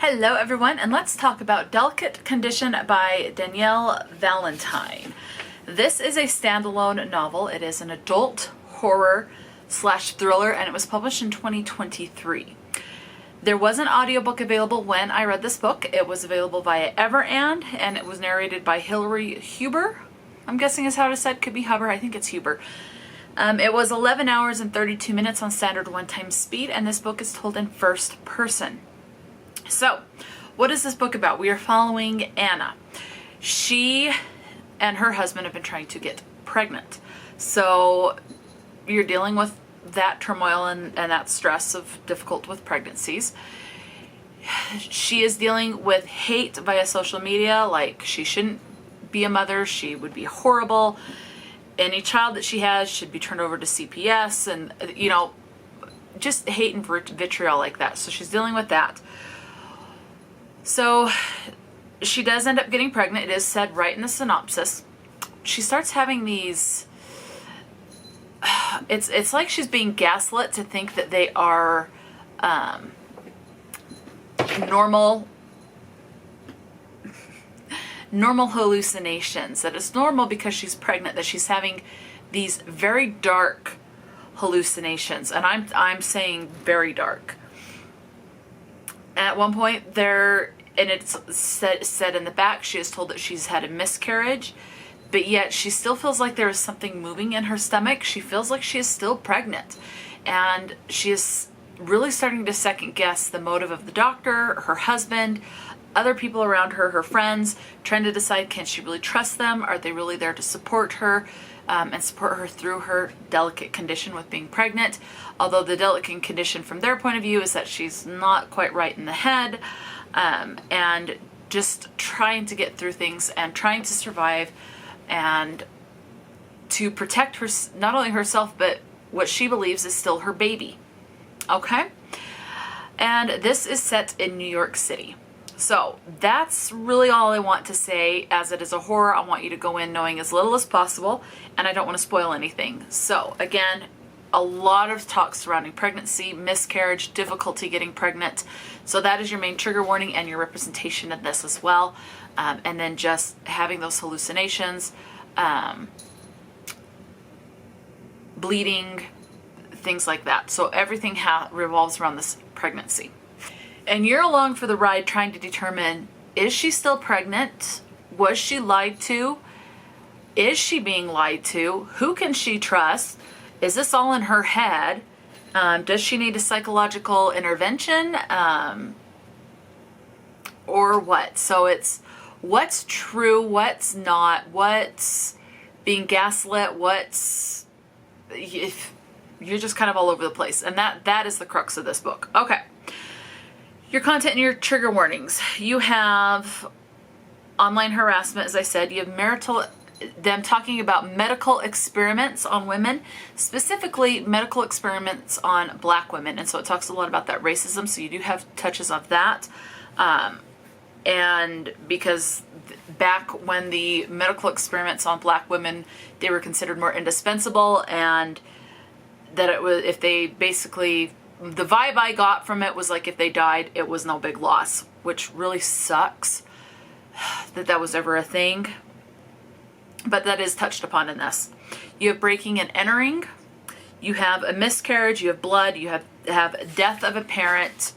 Hello everyone, and let's talk about Delicate Condition by Danielle Valentine. This is a standalone novel. It is an adult horror / thriller, and it was published in 2023. There was an audiobook available when I read this book. It was available via Everand, and it was narrated by Hillary Huber. I'm guessing is how it is said. Could be Huber. I think it's Huber. It was 11 hours and 32 minutes on standard one-time speed, and this book is told in first person. So, what is this book about? We are following Anna. She and her husband have been trying to get pregnant. So, you're dealing with that turmoil and that stress of difficult with pregnancies. She is dealing with hate via social media, like she shouldn't be a mother, she would be horrible. Any child that she has should be turned over to CPS, and, just hate and vitriol like that. So, she's dealing with that. So she does end up getting pregnant. It is said right in the synopsis. She starts having these, it's like she's being gaslit to think that they are normal hallucinations, that it's normal because she's pregnant, that she's having these very dark hallucinations. And I'm saying very dark. At one point and it's said in the back, she is told that she's had a miscarriage, but yet she still feels like there is something moving in her stomach. She feels like she is still pregnant, and she is really starting to second guess the motive of the doctor, her husband, other people around her, her friends, trying to decide, can she really trust them? Are they really there to support her? And support her through her delicate condition with being pregnant. Although the delicate condition from their point of view is that she's not quite right in the head, and just trying to get through things and trying to survive and to protect her, not only herself, but what she believes is still her baby. Okay? And this is set in New York City. So that's really all I want to say. As it is a horror, I want you to go in knowing as little as possible, and I don't want to spoil anything. So again, a lot of talk surrounding pregnancy, miscarriage, difficulty getting pregnant. So that is your main trigger warning and your representation in this as well. And then just having those hallucinations, bleeding, things like that. So everything revolves around this pregnancy. And you're along for the ride trying to determine, is she still pregnant? Was she lied to? Is she being lied to? Who can she trust? Is this all in her head? Does she need a psychological intervention? Or what? So it's what's true, what's not, what's being gaslit, if you're just kind of all over the place. And that is the crux of this book. Okay. Your content and your trigger warnings. You have online harassment, as I said. You have them talking about medical experiments on women, specifically medical experiments on Black women. And so it talks a lot about that racism. So you do have touches of that. And because back when the medical experiments on Black women, they were considered more indispensable, and that it was, if they basically, the vibe I got from it was like if they died, it was no big loss, which really sucks that was ever a thing. But that is touched upon in this. You have breaking and entering. You have a miscarriage. You have blood. You have death of a parent.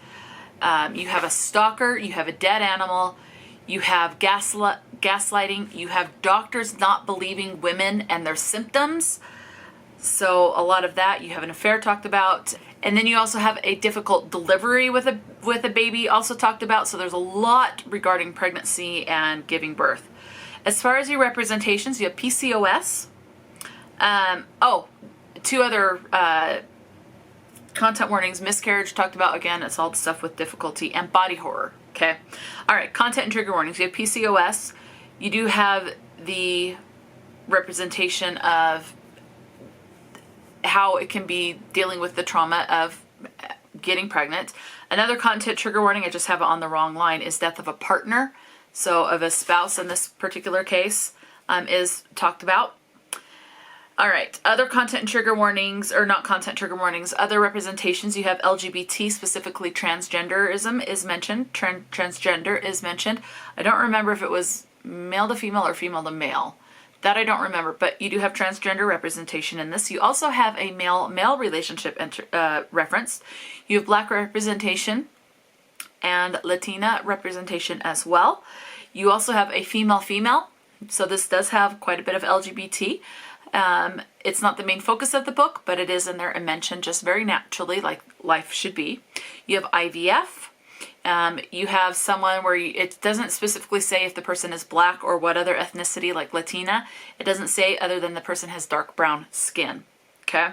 You have a stalker. You have a dead animal. You have gaslighting. You have doctors not believing women and their symptoms. So a lot of that. You have an affair talked about. And then you also have a difficult delivery with a baby also talked about. So there's a lot regarding pregnancy and giving birth. As far as your representations, you have PCOS. Two other content warnings. Miscarriage talked about, again, it's all the stuff with difficulty, and body horror. Okay. All right. Content and trigger warnings. You have PCOS. You do have the representation of how it can be dealing with the trauma of getting pregnant. Another content trigger warning, I just have it on the wrong line, is death of a partner. So of a spouse in this particular case is talked about. All right, other content and trigger warnings, or not content trigger warnings, other representations. You have LGBT, specifically transgenderism is mentioned. Transgender is mentioned. I don't remember if it was male to female or female to male. That I don't remember, but you do have transgender representation in this. You also have a male-male relationship referenced. You have Black representation and Latina representation as well. You also have a female-female, so this does have quite a bit of LGBT. It's not the main focus of the book, but it is in there and mentioned just very naturally, like life should be. You have IVF. You have someone where it doesn't specifically say if the person is Black or what other ethnicity, like Latina. It doesn't say other than the person has dark brown skin. Okay?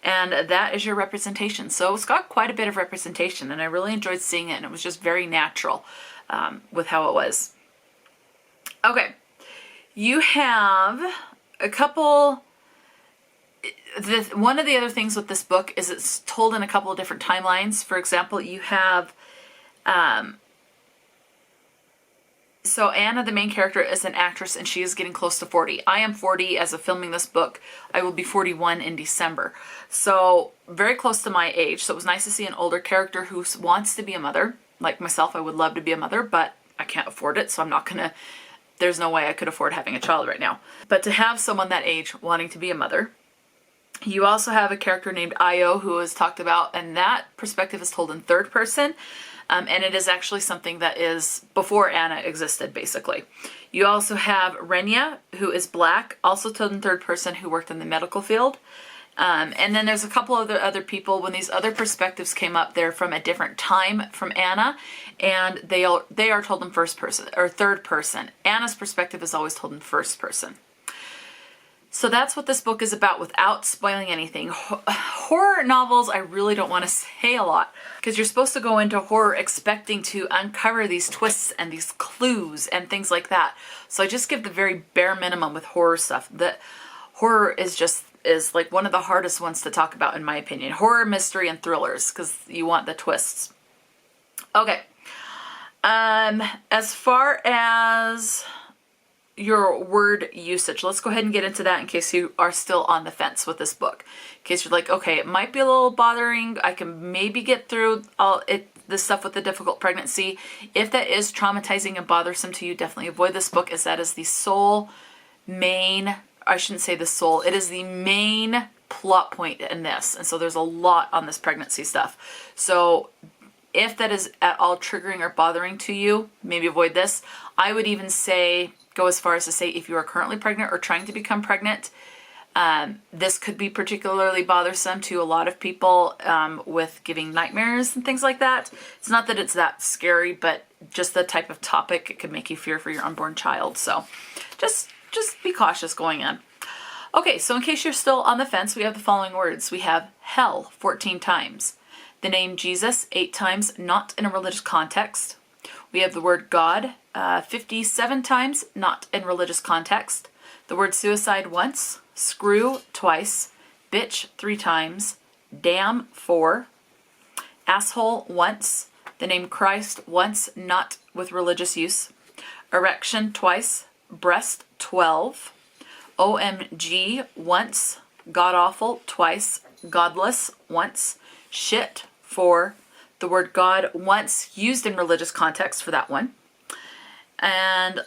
And that is your representation. So it's got quite a bit of representation, and I really enjoyed seeing it, and it was just very natural with how it was. Okay. You have a couple... One of the other things with this book is it's told in a couple of different timelines. For example, you have... So Anna, the main character, is an actress, and she is getting close to 40. I am 40 as of filming this book. I will be 41 in December. So very close to my age. So it was nice to see an older character who wants to be a mother. Like myself, I would love to be a mother, but I can't afford it. So I'm not going to, there's no way I could afford having a child right now. But to have someone that age wanting to be a mother. You also have a character named Io who is talked about, and that perspective is told in third person. And it is actually something that is before Anna existed, basically. You also have Renya, who is Black, also told in third person, who worked in the medical field. And then there's a couple of other people. When these other perspectives came up, they're from a different time from Anna, and they are told in first person or third person. Anna's perspective is always told in first person. So that's what this book is about without spoiling anything. Horror novels, I really don't want to say a lot because you're supposed to go into horror expecting to uncover these twists and these clues and things like that. So I just give the very bare minimum with horror stuff. That horror is like one of the hardest ones to talk about in my opinion. Horror, mystery, and thrillers because you want the twists. Okay. As far as your word usage, let's go ahead and get into that in case you are still on the fence with this book. In case you're like, okay, it might be a little bothering. I can maybe get through the stuff with the difficult pregnancy. If that is traumatizing and bothersome to you, definitely avoid this book, as that is the sole main, I shouldn't say the sole, it is the main plot point in this. And so there's a lot on this pregnancy stuff. So if that is at all triggering or bothering to you, maybe avoid this. I would even say, go as far as to say if you are currently pregnant or trying to become pregnant, this could be particularly bothersome to a lot of people with giving nightmares and things like that. It's not that it's that scary, but just the type of topic, it could make you fear for your unborn child. So just be cautious going in. Okay, so in case you're still on the fence, we have the following words. We have hell 14 times. The name Jesus 8 times, not in a religious context. We have the word God 57 times, not in religious context. The word suicide once, screw twice, bitch 3 times, damn 4, asshole once, the name Christ once, not with religious use, erection twice, breast 12, OMG once, god awful twice, godless once, shit 4, the word God once used in religious context for that one. And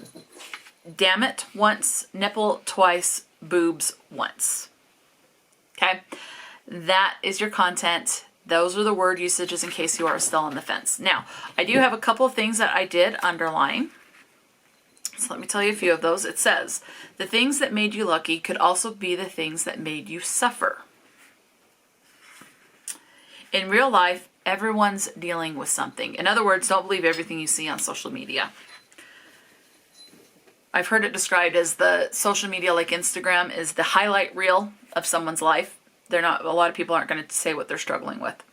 damn it once, nipple twice, boobs once. Okay, that is your content. Those are the word usages in case you are still on the fence. Now, I do have a couple of things that I did underline. So let me tell you a few of those. It says, the things that made you lucky could also be the things that made you suffer. In real life, everyone's dealing with something. In other words, don't believe everything you see on social media. I've heard it described as the social media, like Instagram, is the highlight reel of someone's life. A lot of people aren't going to say what they're struggling with.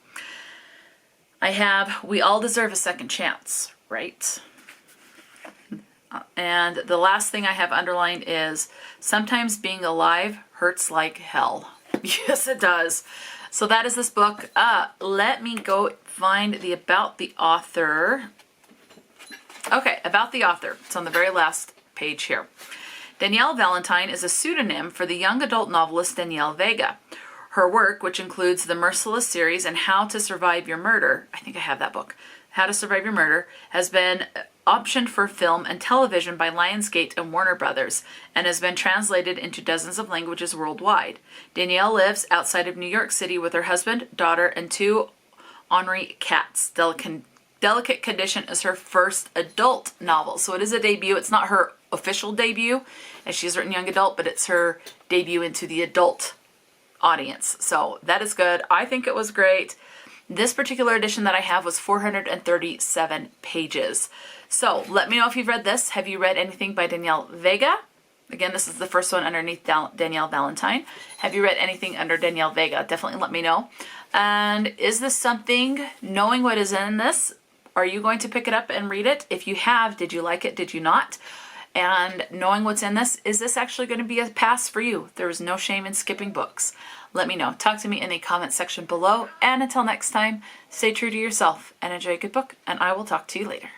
We all deserve a second chance, right? And the last thing I have underlined is, sometimes being alive hurts like hell. Yes, it does. So that is this book. Let me go find the about the author. Okay, about the author. It's on the very last page here. Danielle Valentine is a pseudonym for the young adult novelist Danielle Vega. Her work, which includes the Merciless series and How to Survive Your Murder, I think I have that book, How to Survive Your Murder, has been optioned for film and television by Lionsgate and Warner Brothers and has been translated into dozens of languages worldwide. Danielle lives outside of New York City with her husband, daughter, and 2 ornery cats. Delicate Condition is her first adult novel, so it is a debut. It's not her official debut, as she's written young adult, but it's her debut into the adult audience. So that is good. I think it was great. This particular edition that I have was 437 pages. So let me know if you've read this. Have you read anything by Danielle Vega? Again, this is the first one underneath Danielle Valentine. Have you read anything under Danielle Vega? Definitely let me know. And is this something, knowing what is in this, are you going to pick it up and read it? If you have, did you like it? Did you not? And knowing what's in this, is this actually going to be a pass for you? There is no shame in skipping books. Let me know. Talk to me in the comment section below. And until next time, stay true to yourself and enjoy a good book. And I will talk to you later.